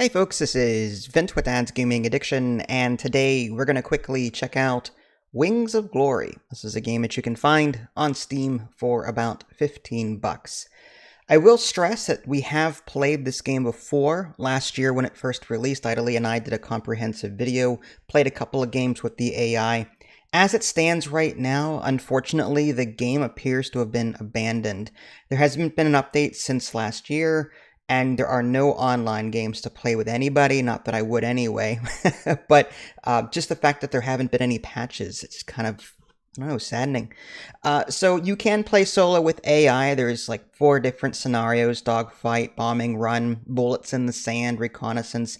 Hey folks, this is Vint with Dad's Gaming Addiction, and today we're going to quickly check out Wings of Glory. This is a game that you can find on Steam for about 15 bucks. I will stress that we have played this game before. Last year when it first released, Idly and I did a comprehensive video, played a couple of games with the AI. As it stands right now, unfortunately, the game appears to have been abandoned. There hasn't been an update since last year, and there are no online games to play with anybody, not that I would anyway, but just the fact that there haven't been any patches, it's kind of, I don't know, saddening. So you can play solo with AI. There's like 4 different scenarios: dogfight, bombing run, bullets in the sand, reconnaissance.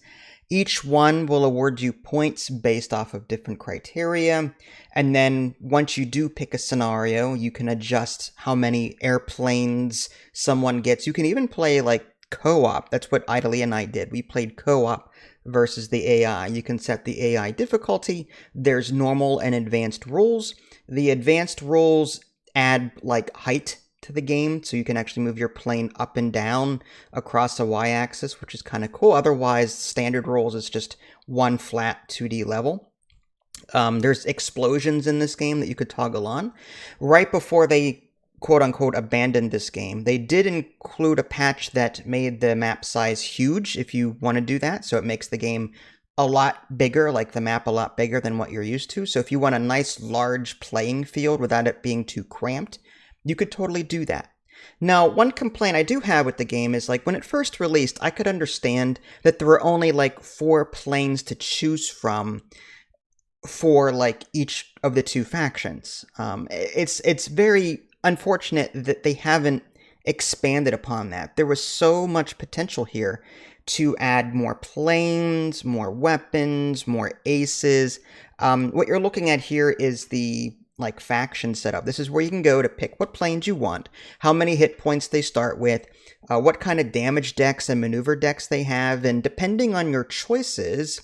Each one will award you points based off of different criteria. And then once you do pick a scenario, you can adjust how many airplanes someone gets. You can even play like co-op. That's what Idly and I did. We played co-op versus the AI. You can set the AI difficulty. There's normal and advanced rules. The advanced rules add like height to the game, so you can actually move your plane up and down across a y-axis, which is kind of cool. Otherwise, standard rules is just one flat 2D level. There's explosions in this game that you could toggle on. Right before they quote-unquote abandoned this game, they did include a patch that made the map size huge if you want to do that, so it makes the game a lot bigger, like the map a lot bigger than what you're used to. So if you want a nice large playing field without it being too cramped, you could totally do that. Now, one complaint I do have with the game is, like, when it first released, I could understand that there were only like 4 planes to choose from for like each of the 2 factions. It's very unfortunate that they haven't expanded upon that. There was so much potential here to add more planes, more weapons, more aces. What you're looking at here is the like faction setup. This is where you can go to pick what planes you want, how many hit points they start with, what kind of damage decks and maneuver decks they have, and depending on your choices,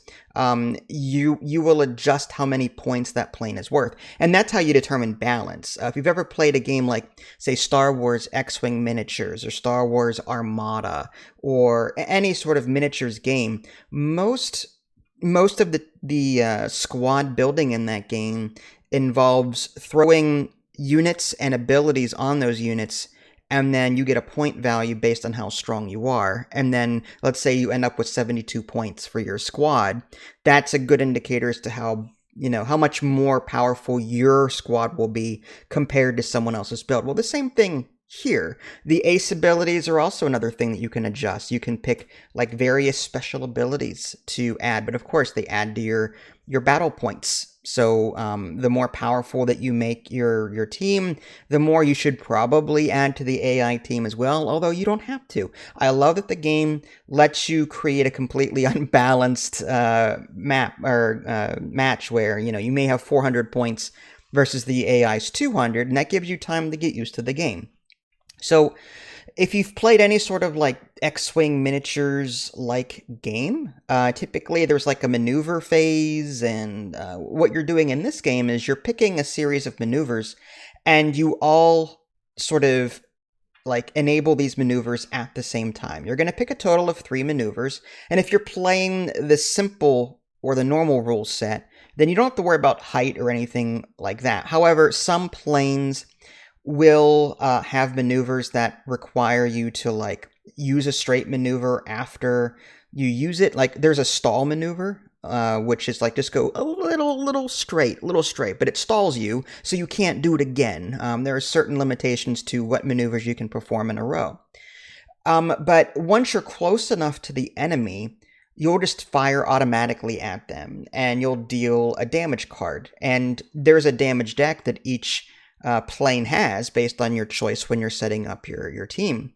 you will adjust how many points that plane is worth. And that's how you determine balance. If you've ever played a game like, say, Star Wars X-Wing Miniatures or Star Wars Armada or any sort of miniatures game, most of the squad building in that game involves throwing units and abilities on those units, and then you get a point value based on how strong you are. And then let's say you end up with 72 points for your squad. That's a good indicator as to how, how much more powerful your squad will be compared to someone else's build. Well, the same thing here. The ace abilities are also another thing that you can adjust. You can pick like various special abilities to add, but of course they add to your battle points. So the more powerful that you make your team, the more you should probably add to the AI team as well, although you don't have to. I love that the game lets you create a completely unbalanced map or match where, you may have 400 points versus the AI's 200, and that gives you time to get used to the game. So if you've played any sort of like X-Wing miniatures like game, typically there's like a maneuver phase, and what you're doing in this game is you're picking a series of maneuvers, and you all sort of like enable these maneuvers at the same time. You're going to pick a total of 3 maneuvers, and if you're playing the simple or the normal rule set, then you don't have to worry about height or anything like that. However, some planes will have maneuvers that require you to like use a straight maneuver after you use it. Like there's a stall maneuver, which is like just go a little straight, but it stalls you, so you can't do it again. There are certain limitations to what maneuvers you can perform in a row. But once you're close enough to the enemy, you'll just fire automatically at them, and you'll deal a damage card. And there's a damage deck that each plane has based on your choice when you're setting up your team.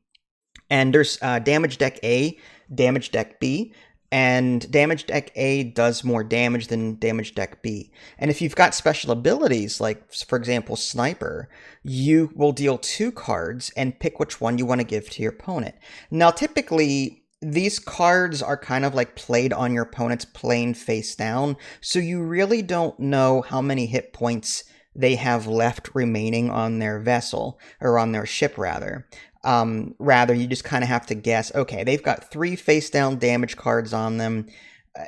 And there's damage deck A, damage deck B, and damage deck A does more damage than damage deck B. And if you've got special abilities, like for example sniper, you will deal 2 cards and pick which one you want to give to your opponent. Now typically these cards are kind of like played on your opponent's plane face down, so you really don't know how many hit points they have left remaining on their vessel, or on their ship rather. Rather, you just kind of have to guess, okay, they've got 3 face down damage cards on them.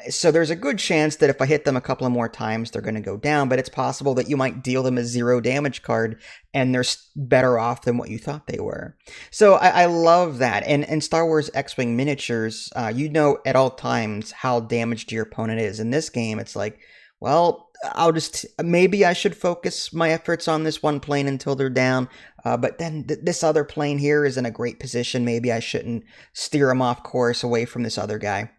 So there's a good chance that if I hit them a couple of more times, they're going to go down, but it's possible that you might deal them a 0 damage card and they're better off than what you thought they were. So I love that. And in Star Wars X-Wing miniatures, you know at all times how damaged your opponent is. In this game, it's like, well, maybe I should focus my efforts on this one plane until they're down, but then this other plane here is in a great position. Maybe I shouldn't steer them off course away from this other guy.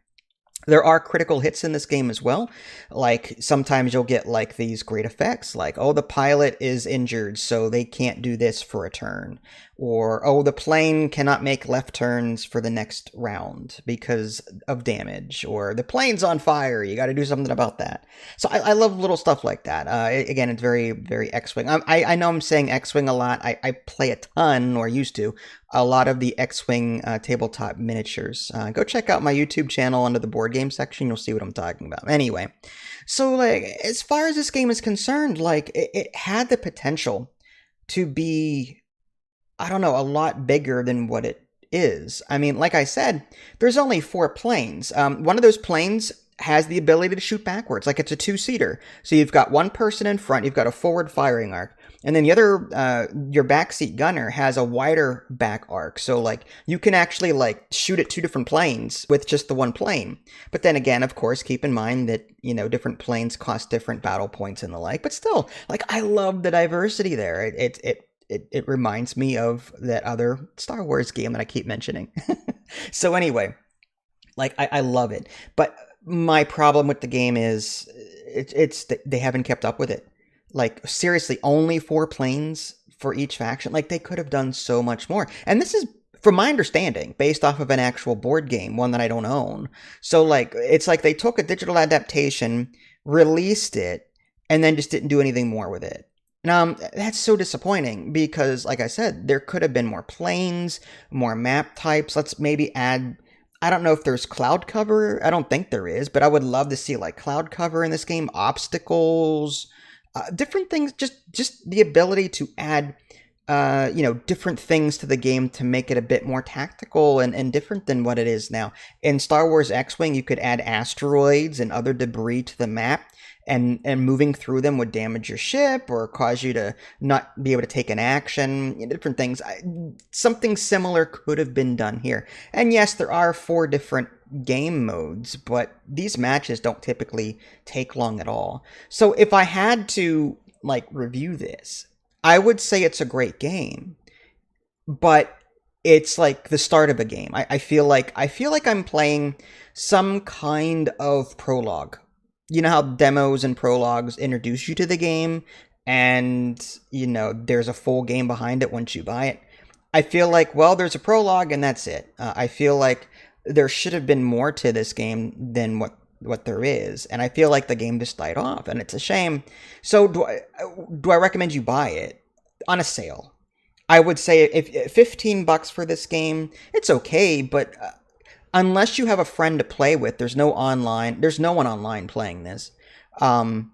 There are critical hits in this game as well. Like, sometimes you'll get, like, these great effects, like, oh, the pilot is injured, so they can't do this for a turn. Or, oh, the plane cannot make left turns for the next round because of damage. Or, the plane's on fire, you gotta do something about that. So I love little stuff like that. Again, it's very, very X-Wing. I know I'm saying X-Wing a lot. I play a ton, or used to, a lot of the X-Wing tabletop miniatures. Go check out my YouTube channel under the board game section. You'll see what I'm talking about. Anyway, so like as far as this game is concerned, like it had the potential to be, I don't know, a lot bigger than what it is. I mean, like I said, there's only 4 planes. One of those planes has the ability to shoot backwards, like it's a 2-seater. So you've got one person in front, you've got a forward firing arc. And then the other, your backseat gunner has a wider back arc. So, like, you can actually, like, shoot at 2 different planes with just the one plane. But then again, of course, keep in mind that, you know, different planes cost different battle points and the like. But still, like, I love the diversity there. It reminds me of that other Star Wars game that I keep mentioning. So anyway, like, I love it. But my problem with the game is they haven't kept up with it. Like, seriously, only 4 planes for each faction? Like, they could have done so much more. And this is, from my understanding, based off of an actual board game, one that I don't own. So, like, it's like they took a digital adaptation, released it, and then just didn't do anything more with it. Now, that's so disappointing because, like I said, there could have been more planes, more map types. Let's maybe add... I don't know if there's cloud cover. I don't think there is, but I would love to see, like, cloud cover in this game, obstacles... different things, just the ability to add, you know, different things to the game to make it a bit more tactical and different than what it is now. In Star Wars X-Wing, you could add asteroids and other debris to the map, and moving through them would damage your ship or cause you to not be able to take an action, you know, different things. Something similar could have been done here. And yes, there are 4 different game modes, but these matches don't typically take long at all. So if I had to, like, review this, I would say it's a great game, but it's like the start of a game. I feel like I'm playing some kind of prologue. You know how demos and prologues introduce you to the game, and, you know, there's a full game behind it once you buy it? I feel like, well, there's a prologue and that's it. I feel like there should have been more to this game than what there is, and I feel like the game just died off, and it's a shame. So do I recommend you buy it on a sale? I would say if $15 for this game, it's okay, but unless you have a friend to play with, there's no one online playing this, and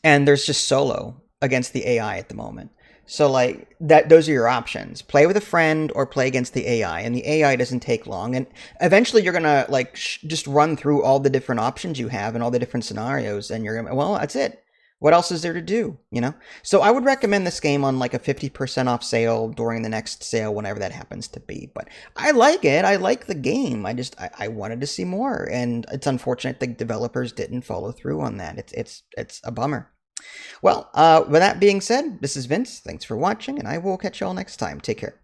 there's just solo against the AI at the moment. So, like, those are your options. Play with a friend or play against the AI. And the AI doesn't take long. And eventually you're going to, like, just run through all the different options you have and all the different scenarios. And you're going to, well, that's it. What else is there to do, you know? So I would recommend this game on, like, a 50% off sale during the next sale, whenever that happens to be. But I like it. I like the game. I wanted to see more. And it's unfortunate the developers didn't follow through on that. It's a bummer. Well, with that being said, this is Vince. Thanks for watching, and I will catch you all next time. Take care.